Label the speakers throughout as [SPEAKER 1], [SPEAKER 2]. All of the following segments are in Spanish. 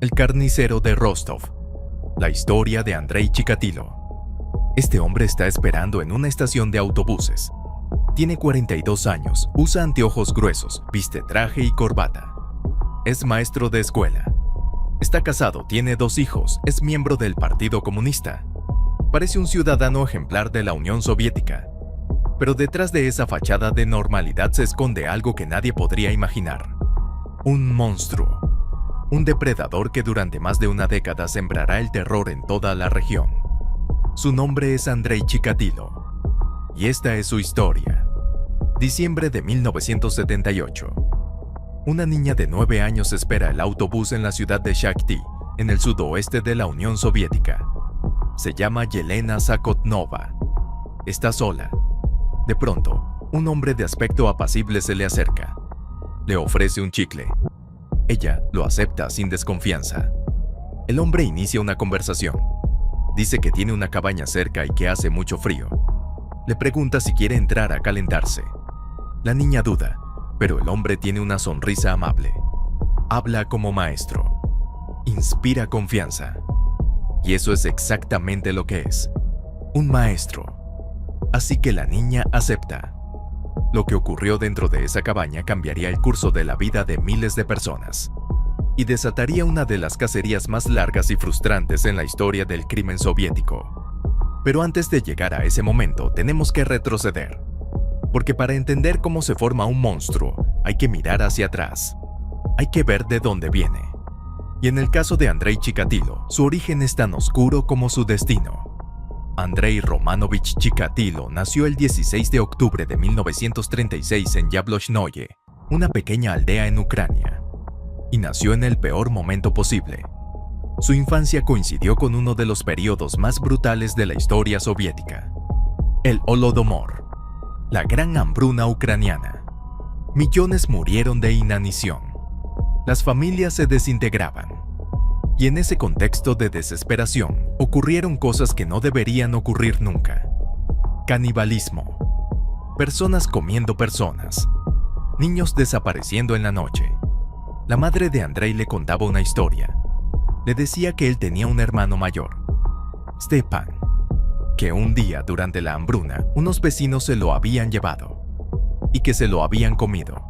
[SPEAKER 1] El carnicero de Rostov. La historia de Andrei Chikatilo. Este hombre está esperando en una estación de autobuses. Tiene 42 años, usa anteojos gruesos, viste traje y corbata. Es maestro de escuela. Está casado, tiene 2 hijos, es miembro del Partido Comunista. Parece un ciudadano ejemplar de la Unión Soviética. Pero detrás de esa fachada de normalidad se esconde algo que nadie podría imaginar. Un monstruo. Un depredador que durante más de una década sembrará el terror en toda la región. Su nombre es Andrei Chikatilo. Y esta es su historia. Diciembre de 1978. Una niña de 9 años espera el autobús en la ciudad de Shakhty, en el sudoeste de la Unión Soviética. Se llama Yelena Zakotnova. Está sola. De pronto, un hombre de aspecto apacible se le acerca. Le ofrece un chicle. Ella lo acepta sin desconfianza. El hombre inicia una conversación. Dice que tiene una cabaña cerca y que hace mucho frío. Le pregunta si quiere entrar a calentarse. La niña duda, pero el hombre tiene una sonrisa amable. Habla como maestro. Inspira confianza. Y eso es exactamente lo que es. Un maestro. Así que la niña acepta. Lo que ocurrió dentro de esa cabaña cambiaría el curso de la vida de miles de personas y desataría una de las cacerías más largas y frustrantes en la historia del crimen soviético. Pero antes de llegar a ese momento, tenemos que retroceder. Porque para entender cómo se forma un monstruo, hay que mirar hacia atrás. Hay que ver de dónde viene. Y en el caso de Andrei Chikatilo, su origen es tan oscuro como su destino. Andrei Romanovich Chikatilo nació el 16 de octubre de 1936 en Yablochnoye, una pequeña aldea en Ucrania. Y nació en el peor momento posible. Su infancia coincidió con uno de los periodos más brutales de la historia soviética. El Holodomor, la gran hambruna ucraniana. Millones murieron de inanición. Las familias se desintegraban. Y en ese contexto de desesperación, ocurrieron cosas que no deberían ocurrir nunca. Canibalismo. Personas comiendo personas. Niños desapareciendo en la noche. La madre de Andrei le contaba una historia. Le decía que él tenía un hermano mayor, Stepan, que un día durante la hambruna unos vecinos se lo habían llevado y que se lo habían comido.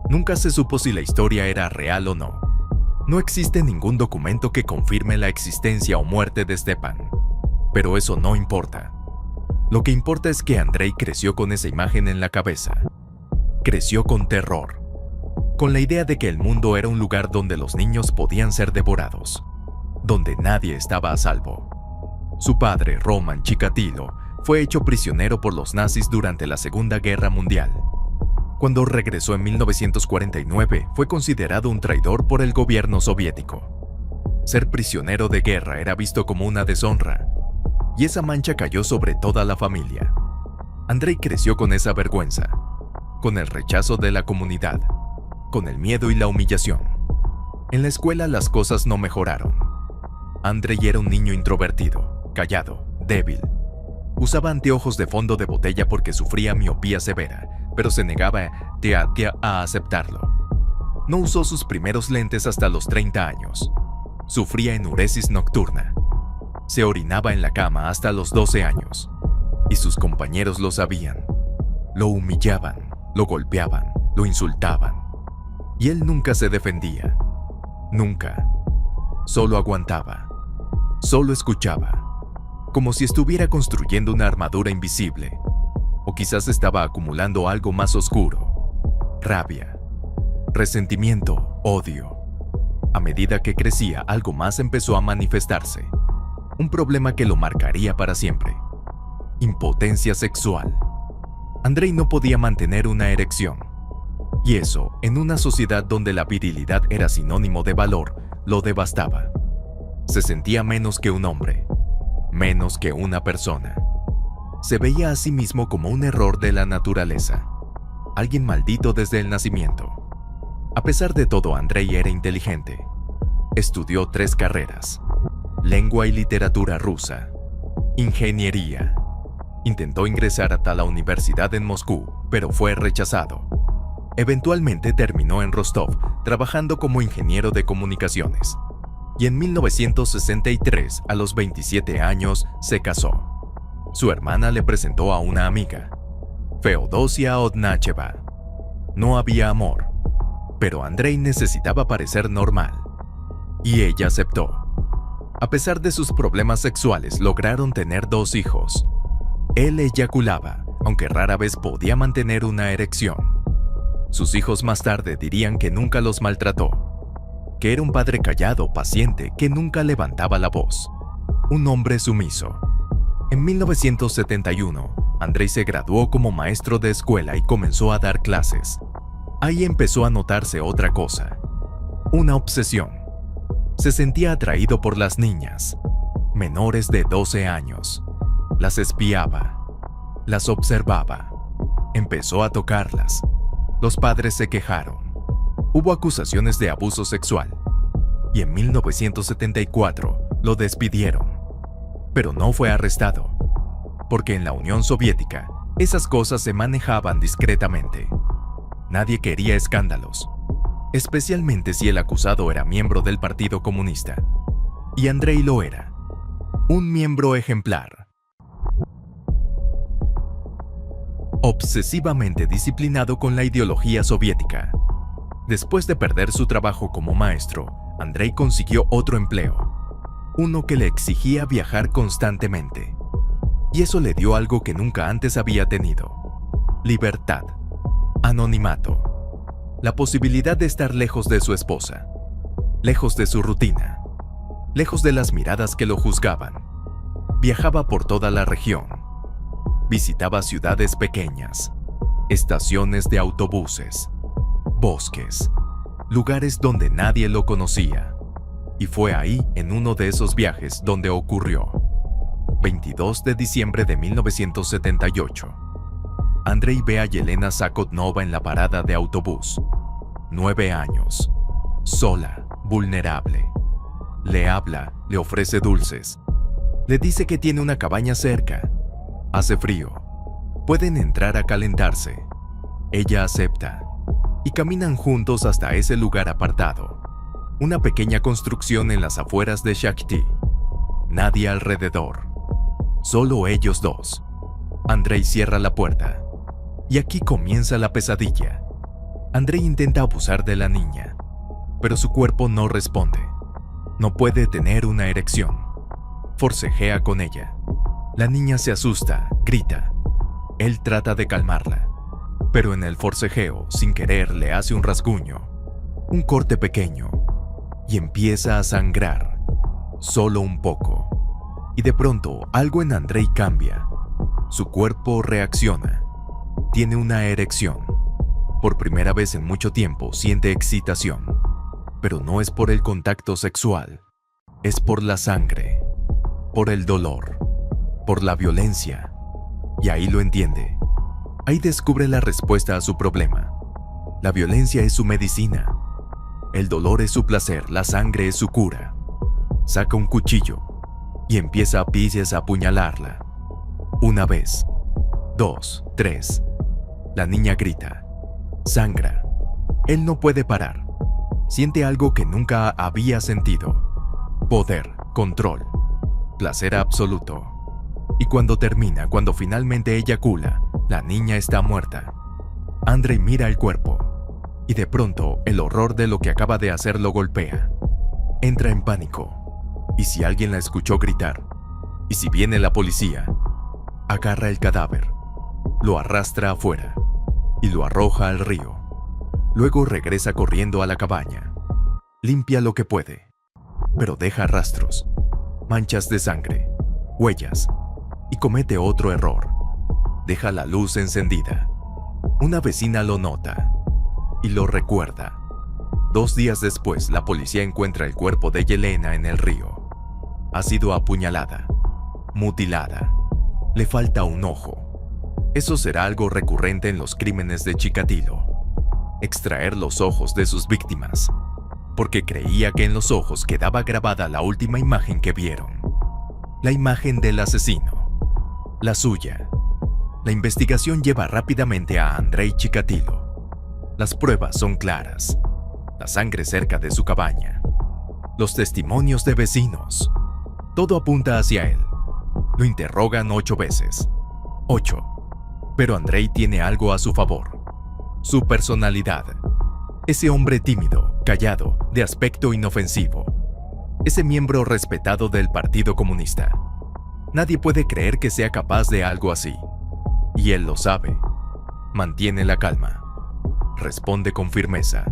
[SPEAKER 1] Nunca se supo si la historia era real o no. No existe ningún documento que confirme la existencia o muerte de Stepan, pero eso no importa. Lo que importa es que Andrei creció con esa imagen en la cabeza. Creció con terror, con la idea de que el mundo era un lugar donde los niños podían ser devorados, donde nadie estaba a salvo. Su padre, Roman Chikatilo, fue hecho prisionero por los nazis durante la Segunda Guerra Mundial. Cuando regresó en 1949, fue considerado un traidor por el gobierno soviético. Ser prisionero de guerra era visto como una deshonra, y esa mancha cayó sobre toda la familia. Andrei creció con esa vergüenza, con el rechazo de la comunidad, con el miedo y la humillación. En la escuela las cosas no mejoraron. Andrei era un niño introvertido, callado, débil. Usaba anteojos de fondo de botella porque sufría miopía severa, pero se negaba a aceptarlo. No usó sus primeros lentes hasta los 30 años. Sufría enuresis nocturna. Se orinaba en la cama hasta los 12 años. Y sus compañeros lo sabían. Lo humillaban, lo golpeaban, lo insultaban. Y él nunca se defendía. Nunca. Solo aguantaba. Solo escuchaba. Como si estuviera construyendo una armadura invisible. O quizás estaba acumulando algo más oscuro. Rabia, resentimiento, odio. A medida que crecía, algo más empezó a manifestarse. Un problema que lo marcaría para siempre. Impotencia sexual. Andrei no podía mantener una erección. Y eso, en una sociedad donde la virilidad era sinónimo de valor, lo devastaba. Se sentía menos que un hombre. Menos que una persona. Se veía a sí mismo como un error de la naturaleza, alguien maldito desde el nacimiento. A pesar de todo, Andrei era inteligente. Estudió 3 carreras: lengua y literatura rusa, ingeniería. Intentó ingresar hasta la universidad en Moscú, pero fue rechazado. Eventualmente terminó en Rostov, trabajando como ingeniero de comunicaciones. y en 1963, a los 27 años, se casó. Su hermana le presentó a una amiga, Feodosia Odnácheva. No había amor, pero Andrei necesitaba parecer normal, y ella aceptó. A pesar de sus problemas sexuales, lograron tener 2 hijos. Él eyaculaba, aunque rara vez podía mantener una erección. Sus hijos más tarde dirían que nunca los maltrató, que era un padre callado, paciente, que nunca levantaba la voz. Un hombre sumiso. En 1971, Andrei se graduó como maestro de escuela y comenzó a dar clases. Ahí empezó a notarse otra cosa, una obsesión. Se sentía atraído por las niñas, menores de 12 años. Las espiaba, las observaba, empezó a tocarlas. Los padres se quejaron. Hubo acusaciones de abuso sexual y en 1974 lo despidieron. Pero no fue arrestado, porque en la Unión Soviética esas cosas se manejaban discretamente. Nadie quería escándalos, especialmente si el acusado era miembro del Partido Comunista. Y Andrei lo era, un miembro ejemplar. Obsesivamente disciplinado con la ideología soviética. Después de perder su trabajo como maestro, Andrei consiguió otro empleo, uno que le exigía viajar constantemente. Y eso le dio algo que nunca antes había tenido: libertad, anonimato, la posibilidad de estar lejos de su esposa, lejos de su rutina, lejos de las miradas que lo juzgaban. Viajaba por toda la región, visitaba ciudades pequeñas, estaciones de autobuses, bosques, lugares donde nadie lo conocía. Y fue ahí, en uno de esos viajes, donde ocurrió. 22 de diciembre de 1978. Andrei ve a Yelena Zakotnova en la parada de autobús. 9 años. Sola, vulnerable. Le habla, le ofrece dulces. Le dice que tiene una cabaña cerca. Hace frío. Pueden entrar a calentarse. Ella acepta. Y caminan juntos hasta ese lugar apartado. Una pequeña construcción en las afueras de Shakhty. Nadie alrededor. Solo ellos dos. Andrei cierra la puerta. Y aquí comienza la pesadilla. Andrei intenta abusar de la niña, pero su cuerpo no responde. No puede tener una erección. Forcejea con ella. La niña se asusta, grita. Él trata de calmarla, pero en el forcejeo, sin querer, le hace un rasguño, un corte pequeño, y empieza a sangrar, solo un poco. Y de pronto, algo en Andrei cambia. Su cuerpo reacciona. Tiene una erección. Por primera vez en mucho tiempo siente excitación. Pero no es por el contacto sexual. Es por la sangre, por el dolor, por la violencia. Y ahí lo entiende. Ahí descubre la respuesta a su problema. La violencia es su medicina. El dolor es su placer, la sangre es su cura. Saca un cuchillo y empieza a pies a apuñalarla. 1 vez, 2, 3. La niña grita. Sangra. Él no puede parar. Siente algo que nunca había sentido. Poder, control, placer absoluto. Y cuando termina, cuando finalmente eyacula, la niña está muerta. Andrei mira el cuerpo. Y de pronto, el horror de lo que acaba de hacer lo golpea. Entra en pánico. Y si alguien la escuchó gritar, y si viene la policía, agarra el cadáver, lo arrastra afuera y lo arroja al río. Luego regresa corriendo a la cabaña. Limpia lo que puede, pero deja rastros, manchas de sangre, huellas, y comete otro error. Deja la luz encendida. Una vecina lo nota y lo recuerda. 2 días después, la policía encuentra el cuerpo de Yelena en el río. Ha sido apuñalada, mutilada. Le falta un ojo. Eso será algo recurrente en los crímenes de Chikatilo. Extraer los ojos de sus víctimas, porque creía que en los ojos quedaba grabada la última imagen que vieron. La imagen del asesino. La suya. La investigación lleva rápidamente a Andrei Chikatilo. Las pruebas son claras. La sangre cerca de su cabaña. los testimonios de vecinos. Todo apunta hacia él. Lo interrogan 8 veces. 8. Pero Andrei tiene algo a su favor. Su personalidad. Ese hombre tímido, callado, de aspecto inofensivo. Ese miembro respetado del Partido Comunista. Nadie puede creer que sea capaz de algo así. Y él lo sabe. Mantiene la calma. Responde con firmeza.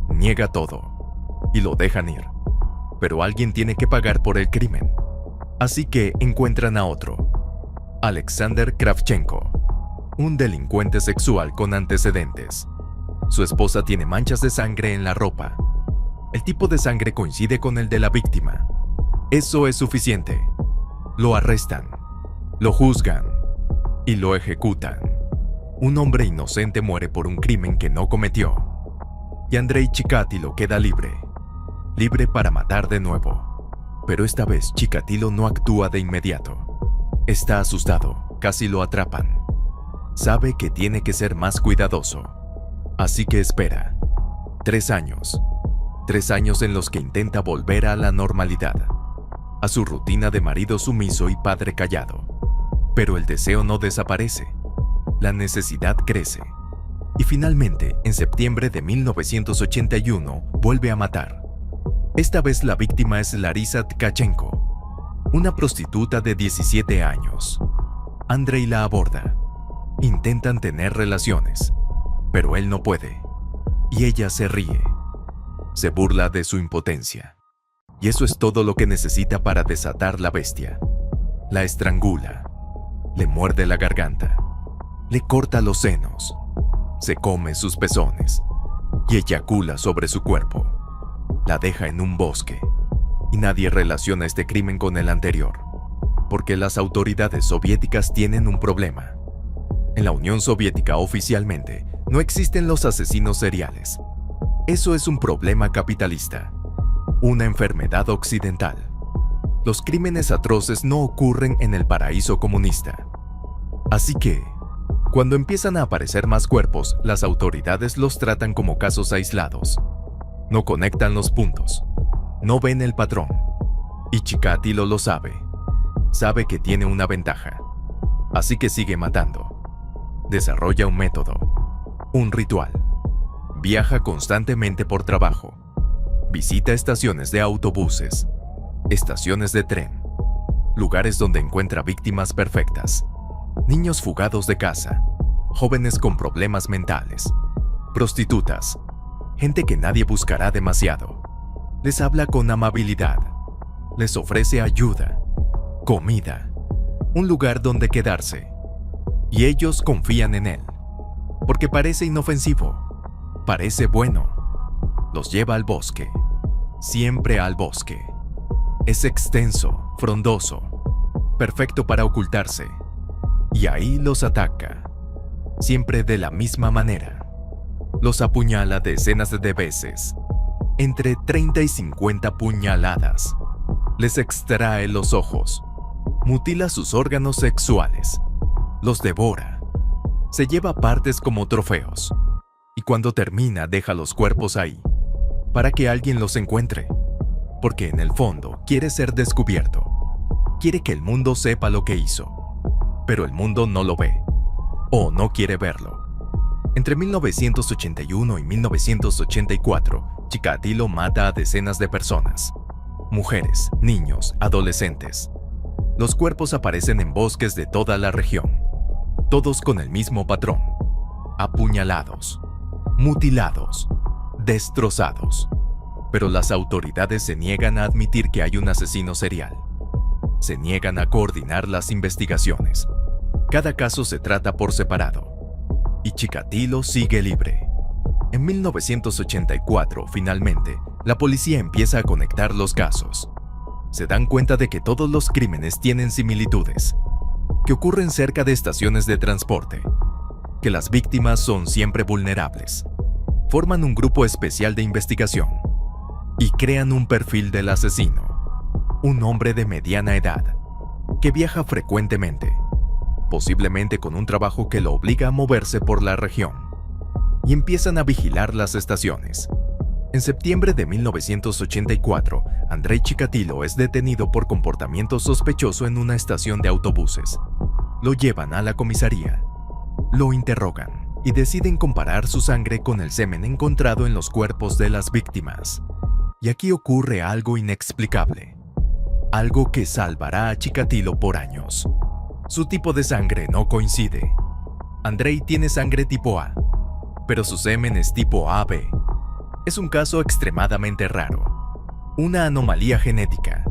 [SPEAKER 1] Niega todo. Y lo dejan ir. Pero alguien tiene que pagar por el crimen. Así que encuentran a otro. Alexander Kravchenko. Un delincuente sexual con antecedentes. Su esposa tiene manchas de sangre en la ropa. El tipo de sangre coincide con el de la víctima. Eso es suficiente. Lo arrestan. Lo juzgan. Y lo ejecutan. Un hombre inocente muere por un crimen que no cometió. Y Andrei Chikatilo queda libre. Libre para matar de nuevo. Pero esta vez Chikatilo no actúa de inmediato. Está asustado, casi lo atrapan. Sabe que tiene que ser más cuidadoso. Así que espera. 3 años. 3 años en los que intenta volver a la normalidad. A su rutina de marido sumiso y padre callado. Pero el deseo no desaparece. La necesidad crece. Y finalmente, en septiembre de 1981, vuelve a matar. Esta vez la víctima es Larisa Tkachenko, una prostituta de 17 años. Andrei la aborda. Intentan tener relaciones, pero él no puede. Y ella se ríe. Se burla de su impotencia. Y eso es todo lo que necesita para desatar la bestia. La estrangula. Le muerde la garganta. Le corta los senos. Se come sus pezones. Y eyacula sobre su cuerpo. La deja en un bosque. Y nadie relaciona este crimen con el anterior. Porque las autoridades soviéticas tienen un problema. En la Unión Soviética oficialmente no existen los asesinos seriales. Eso es un problema capitalista. Una enfermedad occidental. Los crímenes atroces no ocurren en el paraíso comunista. Así que, cuando empiezan a aparecer más cuerpos, las autoridades los tratan como casos aislados. No conectan los puntos. No ven el patrón. Y Chikatilo lo sabe. Sabe que tiene una ventaja. Así que sigue matando. Desarrolla un método. Un ritual. Viaja constantemente por trabajo. Visita estaciones de autobuses. Estaciones de tren. Lugares donde encuentra víctimas perfectas. Niños fugados de casa. Jóvenes con problemas mentales. Prostitutas. Gente que nadie buscará demasiado. Les habla con amabilidad. Les ofrece ayuda, comida, un lugar donde quedarse. Y ellos confían en él. Porque parece inofensivo. Parece bueno. Los lleva al bosque. Siempre al bosque. Es extenso, frondoso. Perfecto para ocultarse. Y ahí los ataca. Siempre de la misma manera. Los apuñala decenas de veces, entre 30 y 50 puñaladas. Les extrae los ojos, mutila sus órganos sexuales, los devora, se lleva partes como trofeos, y cuando termina deja los cuerpos ahí, para que alguien los encuentre, porque en el fondo quiere ser descubierto, quiere que el mundo sepa lo que hizo, pero el mundo no lo ve, o no quiere verlo. Entre 1981 y 1984, Chikatilo mata a decenas de personas. Mujeres, niños, adolescentes. Los cuerpos aparecen en bosques de toda la región. Todos con el mismo patrón. Apuñalados, mutilados, destrozados. Pero las autoridades se niegan a admitir que hay un asesino serial. Se niegan a coordinar las investigaciones. Cada caso se trata por separado. Y Chikatilo sigue libre. En 1984, finalmente, la policía empieza a conectar los casos. Se dan cuenta de que todos los crímenes tienen similitudes, que ocurren cerca de estaciones de transporte, que las víctimas son siempre vulnerables. Forman un grupo especial de investigación y crean un perfil del asesino, un hombre de mediana edad, que viaja frecuentemente, posiblemente con un trabajo que lo obliga a moverse por la región, y empiezan a vigilar las estaciones. En septiembre de 1984, Andrei Chikatilo es detenido por comportamiento sospechoso en una estación de autobuses. Lo llevan a la comisaría, lo interrogan y deciden comparar su sangre con el semen encontrado en los cuerpos de las víctimas. Y aquí ocurre algo inexplicable, algo que salvará a Chikatilo por años. Su tipo de sangre no coincide. Andrei tiene sangre tipo A, pero su semen es tipo AB. Es un caso extremadamente raro, una anomalía genética,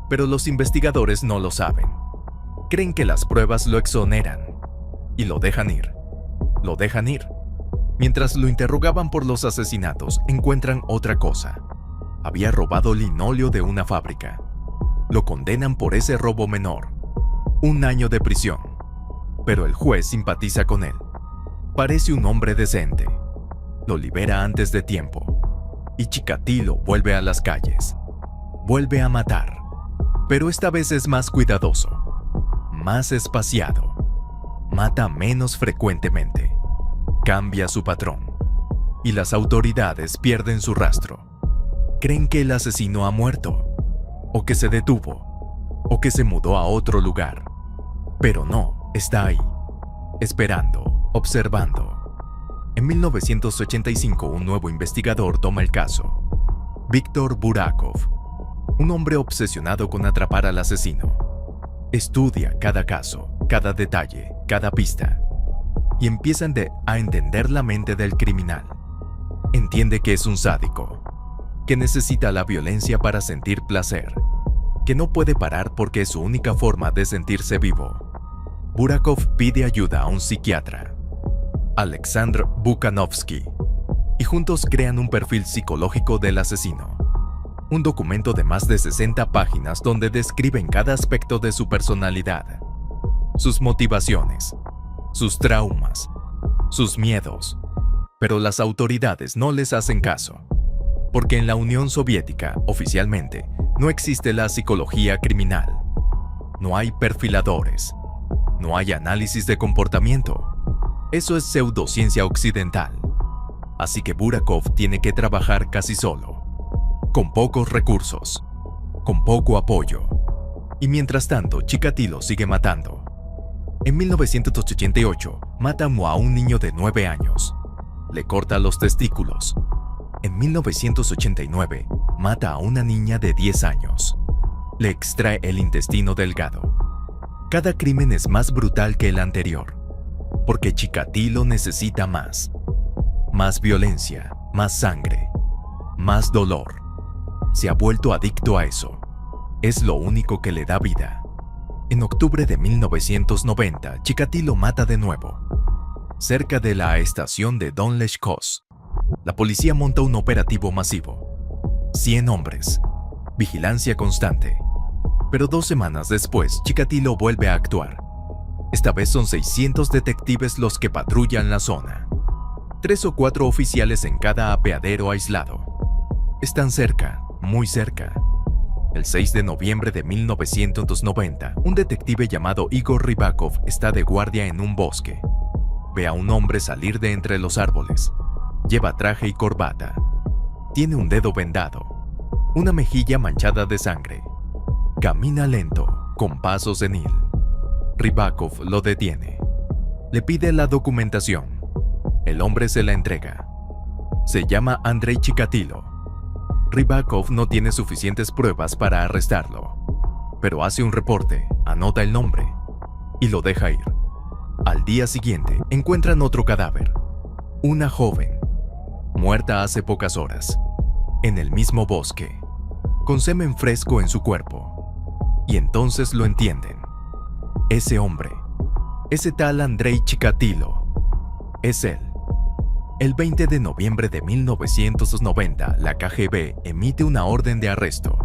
[SPEAKER 1] pero los investigadores no lo saben. Creen que las pruebas lo exoneran y lo dejan ir. Lo dejan ir. Mientras lo interrogaban por los asesinatos, encuentran otra cosa. Había robado linóleo de una fábrica. Lo condenan por ese robo menor. 1 año de prisión. Pero el juez simpatiza con él. Parece un hombre decente. Lo libera antes de tiempo. Y Chikatilo vuelve a las calles. Vuelve a matar. Pero esta vez es más cuidadoso. Más espaciado. Mata menos frecuentemente. Cambia su patrón. Y las autoridades pierden su rastro. Creen que el asesino ha muerto. O que se detuvo. O que se mudó a otro lugar. Pero no, está ahí. Esperando, observando. En 1985, un nuevo investigador toma el caso. Viktor Burakov, un hombre obsesionado con atrapar al asesino. Estudia cada caso, cada detalle, cada pista. Y empiezan a entender la mente del criminal. Entiende que es un sádico, que necesita la violencia para sentir placer, que no puede parar porque es su única forma de sentirse vivo. Burakov pide ayuda a un psiquiatra, Alexandr Bukanovsky, y juntos crean un perfil psicológico del asesino. Un documento de más de 60 páginas donde describen cada aspecto de su personalidad, sus motivaciones, sus traumas, sus miedos. Pero las autoridades no les hacen caso, porque en la Unión Soviética, oficialmente, no existe la psicología criminal. No hay perfiladores, no hay análisis de comportamiento. Eso es pseudociencia occidental. Así que Burakov tiene que trabajar casi solo, con pocos recursos, con poco apoyo. Y mientras tanto, Chikatilo sigue matando. En 1988, mata a un niño de 9 años. Le corta los testículos. En 1989, mata a una niña de 10 años. Le extrae el intestino delgado. Cada crimen es más brutal que el anterior, porque Chikatilo necesita más. Más violencia, más sangre, más dolor. Se ha vuelto adicto a eso. Es lo único que le da vida. En octubre de 1990, Chikatilo mata de nuevo. Cerca de la estación de Don Leshkos, la policía monta un operativo masivo. 100 hombres. Vigilancia constante. Pero 2 semanas después, Chikatilo vuelve a actuar. Esta vez son 600 detectives los que patrullan la zona. 3 o 4 oficiales en cada apeadero aislado. Están cerca, muy cerca. El 6 de noviembre de 1990, un detective llamado Igor Rybakov está de guardia en un bosque. Ve a un hombre salir de entre los árboles. Lleva traje y corbata. Tiene un dedo vendado. Una mejilla manchada de sangre. Camina lento, con paso senil. Rybakov lo detiene. Le pide la documentación. El hombre se la entrega. Se llama Andrei Chikatilo. Rybakov no tiene suficientes pruebas para arrestarlo, pero hace un reporte, anota el nombre y lo deja ir. Al día siguiente, encuentran otro cadáver. Una joven, muerta hace pocas horas, en el mismo bosque, con semen fresco en su cuerpo. Y entonces lo entienden. Ese hombre, ese tal Andrei Chikatilo, es él. El 20 de noviembre de 1990, la KGB emite una orden de arresto.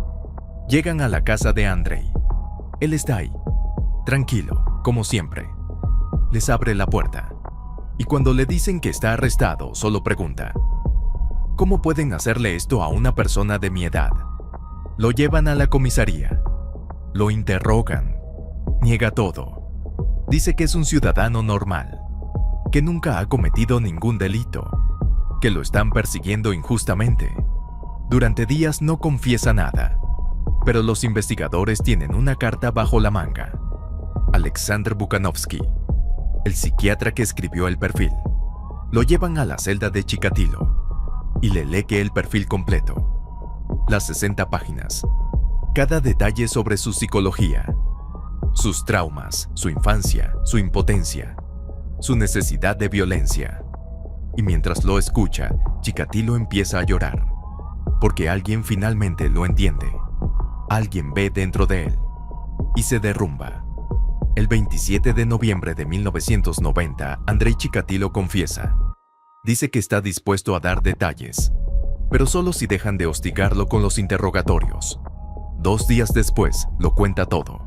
[SPEAKER 1] Llegan a la casa de Andrei. Él está ahí, tranquilo, como siempre. Les abre la puerta. Y cuando le dicen que está arrestado, solo pregunta: ¿cómo pueden hacerle esto a una persona de mi edad? Lo llevan a la comisaría. Lo interrogan. Niega todo. Dice que es un ciudadano normal, que nunca ha cometido ningún delito, que lo están persiguiendo injustamente. Durante días no confiesa nada, pero los investigadores tienen una carta bajo la manga. Alexander Bukanovsky, el psiquiatra que escribió el perfil, lo llevan a la celda de Chikatilo y le lee el perfil completo, las 60 páginas, cada detalle sobre su psicología, sus traumas, su infancia, su impotencia, su necesidad de violencia. Y mientras lo escucha, Chikatilo empieza a llorar, porque alguien finalmente lo entiende. Alguien ve dentro de él y se derrumba. El 27 de noviembre de 1990, Andrei Chikatilo confiesa. Dice que está dispuesto a dar detalles, pero solo si dejan de hostigarlo con los interrogatorios. 2 días después, lo cuenta todo.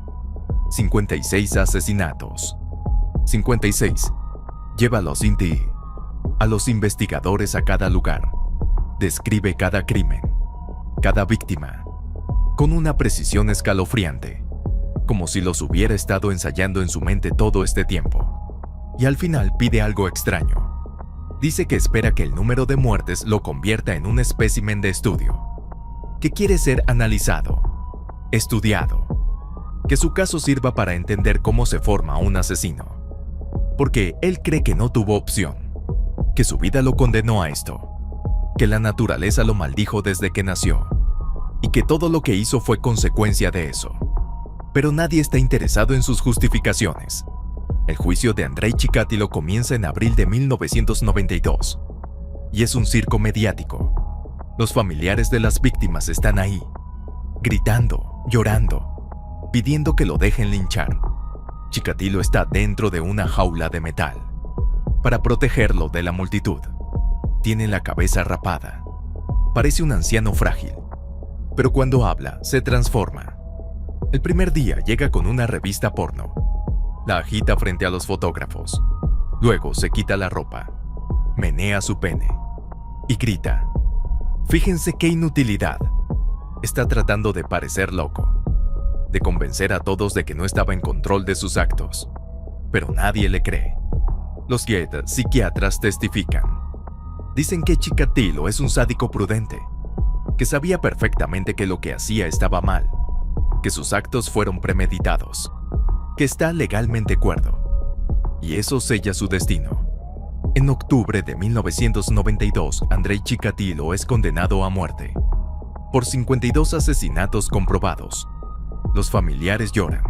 [SPEAKER 1] 56 asesinatos. 56. Lleva a los INTI, a los investigadores a cada lugar. Describe cada crimen, cada víctima, con una precisión escalofriante, como si los hubiera estado ensayando en su mente todo este tiempo. Y al final pide algo extraño. Dice que espera que el número de muertes lo convierta en un espécimen de estudio, que quiere ser analizado, estudiado, que su caso sirva para entender cómo se forma un asesino, porque él cree que no tuvo opción, que su vida lo condenó a esto, que la naturaleza lo maldijo desde que nació, y que todo lo que hizo fue consecuencia de eso. Pero nadie está interesado en sus justificaciones. El juicio de Andrei Chikatilo comienza en abril de 1992, y es un circo mediático. Los familiares de las víctimas están ahí, gritando, llorando, pidiendo que lo dejen linchar. Chikatilo está dentro de una jaula de metal, para protegerlo de la multitud. Tiene la cabeza rapada. Parece un anciano frágil, pero cuando habla, se transforma. El primer día llega con una revista porno. La agita frente a los fotógrafos. Luego se quita la ropa, menea su pene y grita. Fíjense qué inutilidad. Está tratando de parecer loco, de convencer a todos de que no estaba en control de sus actos. Pero nadie le cree. Los psiquiatras testifican. Dicen que Chikatilo es un sádico prudente, que sabía perfectamente que lo que hacía estaba mal, que sus actos fueron premeditados, que está legalmente cuerdo, y eso sella su destino. En octubre de 1992, Andrei Chikatilo es condenado a muerte por 52 asesinatos comprobados. Los familiares lloran.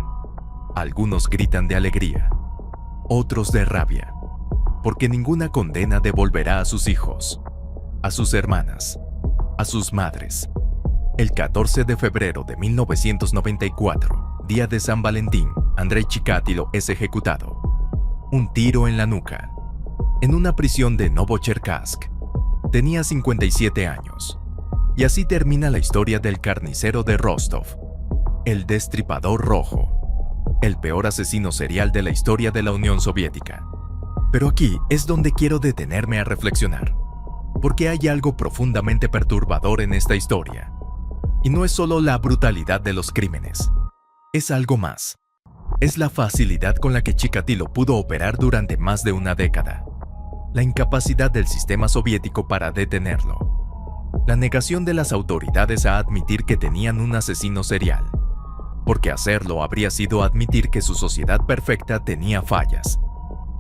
[SPEAKER 1] Algunos gritan de alegría, otros de rabia, porque ninguna condena devolverá a sus hijos, a sus hermanas, a sus madres. El 14 de febrero de 1994, día de San Valentín, Andrei Chikatilo es ejecutado. Un tiro en la nuca, en una prisión de Novocherkassk. Tenía 57 años. Y así termina la historia del carnicero de Rostov, el Destripador Rojo, el peor asesino serial de la historia de la Unión Soviética. Pero aquí es donde quiero detenerme a reflexionar, porque hay algo profundamente perturbador en esta historia. Y no es solo la brutalidad de los crímenes, es algo más. Es la facilidad con la que Chikatilo pudo operar durante más de una década, la incapacidad del sistema soviético para detenerlo, la negación de las autoridades a admitir que tenían un asesino serial, porque hacerlo habría sido admitir que su sociedad perfecta tenía fallas,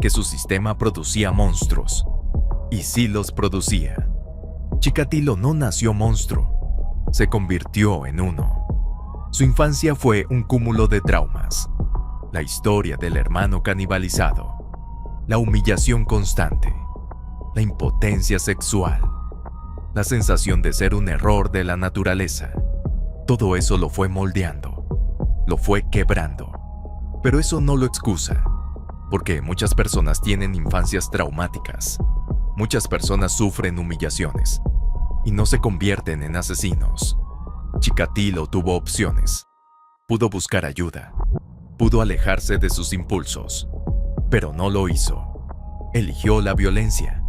[SPEAKER 1] que su sistema producía monstruos, y sí los producía. Chikatilo no nació monstruo, se convirtió en uno. Su infancia fue un cúmulo de traumas, la historia del hermano canibalizado, la humillación constante, la impotencia sexual, la sensación de ser un error de la naturaleza. Todo eso lo fue moldeando, lo fue quebrando. Pero eso no lo excusa, porque muchas personas tienen infancias traumáticas, muchas personas sufren humillaciones y no se convierten en asesinos. Chikatilo tuvo opciones, pudo buscar ayuda, pudo alejarse de sus impulsos, pero no lo hizo. Eligió la violencia,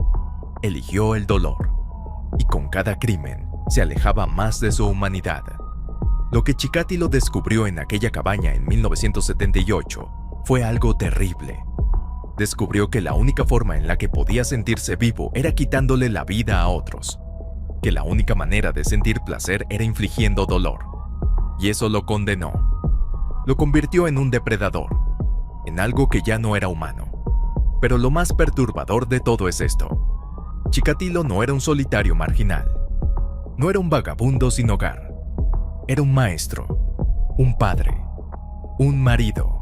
[SPEAKER 1] eligió el dolor, y con cada crimen se alejaba más de su humanidad. Lo que Chikatilo descubrió en aquella cabaña en 1978 fue algo terrible. Descubrió que la única forma en la que podía sentirse vivo era quitándole la vida a otros. que la única manera de sentir placer era infligiendo dolor, y eso lo condenó. Lo convirtió en un depredador, en algo que ya no era humano. Pero lo más perturbador de todo es esto. Chikatilo no era un solitario marginal. No era un vagabundo sin hogar. Era un maestro, un padre, un marido,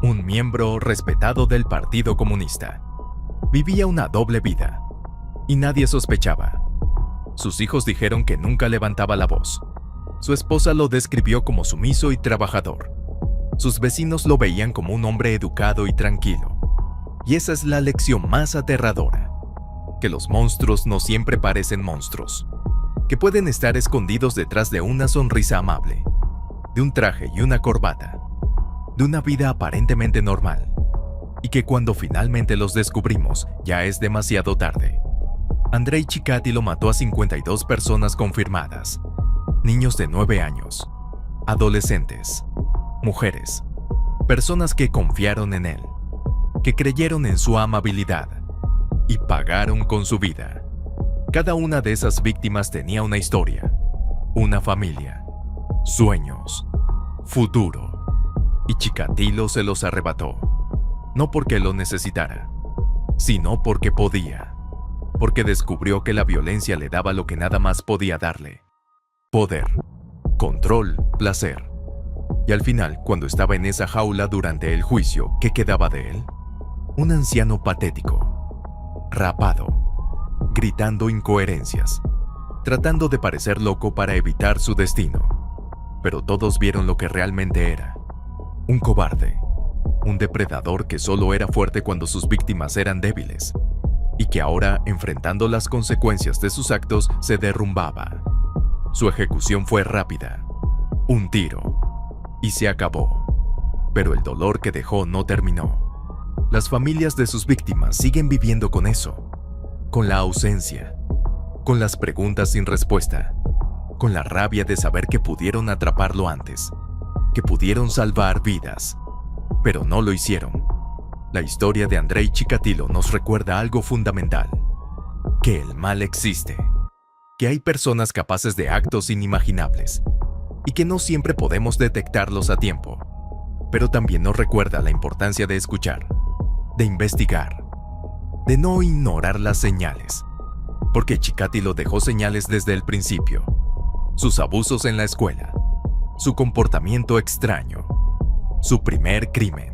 [SPEAKER 1] un miembro respetado del Partido Comunista. Vivía una doble vida, y nadie sospechaba. Sus hijos dijeron que nunca levantaba la voz. Su esposa lo describió como sumiso y trabajador. Sus vecinos lo veían como un hombre educado y tranquilo. Y esa es la lección más aterradora: que los monstruos no siempre parecen monstruos, que pueden estar escondidos detrás de una sonrisa amable, de un traje y una corbata, de una vida aparentemente normal, y que cuando finalmente los descubrimos ya es demasiado tarde. Andrei Chikatilo mató a 52 personas confirmadas, niños de 9 años, adolescentes, mujeres, personas que confiaron en él, que creyeron en su amabilidad y pagaron con su vida. Cada una de esas víctimas tenía una historia, una familia, sueños, futuro, y Chikatilo se los arrebató, no porque lo necesitara, sino porque podía, porque descubrió que la violencia le daba lo que nada más podía darle: poder, control, placer. Y al final, cuando estaba en esa jaula durante el juicio, ¿qué quedaba de él? Un anciano patético, rapado, gritando incoherencias, tratando de parecer loco para evitar su destino. Pero todos vieron lo que realmente era: un cobarde, un depredador que solo era fuerte cuando sus víctimas eran débiles, y que ahora, enfrentando las consecuencias de sus actos, se derrumbaba. Su ejecución fue rápida, un tiro, y se acabó. Pero el dolor que dejó no terminó. Las familias de sus víctimas siguen viviendo con eso, con la ausencia, con las preguntas sin respuesta, con la rabia de saber que pudieron atraparlo antes, que pudieron salvar vidas, pero no lo hicieron. La historia de Andrei Chikatilo nos recuerda algo fundamental: que el mal existe, que hay personas capaces de actos inimaginables y que no siempre podemos detectarlos a tiempo. Pero también nos recuerda la importancia de escuchar, de investigar, de no ignorar las señales, porque Chikatilo dejó señales desde el principio: sus abusos en la escuela, su comportamiento extraño, su primer crimen.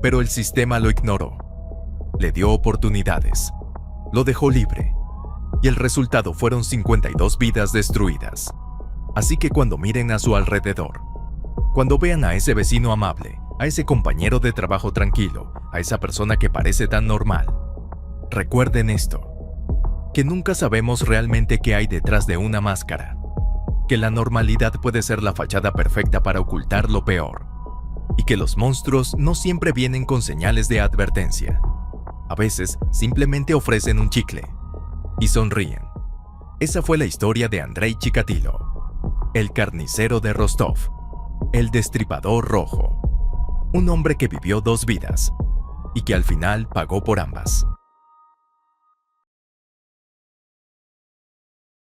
[SPEAKER 1] Pero el sistema lo ignoró, le dio oportunidades, lo dejó libre, y el resultado fueron 52 vidas destruidas. Así que cuando miren a su alrededor, cuando vean a ese vecino amable, a ese compañero de trabajo tranquilo, a esa persona que parece tan normal, recuerden esto: que nunca sabemos realmente qué hay detrás de una máscara, que la normalidad puede ser la fachada perfecta para ocultar lo peor, y que los monstruos no siempre vienen con señales de advertencia. A veces simplemente ofrecen un chicle y sonríen. Esa fue la historia de Andrei Chikatilo, el carnicero de Rostov, el destripador rojo, un hombre que vivió 2 vidas y que al final pagó por ambas.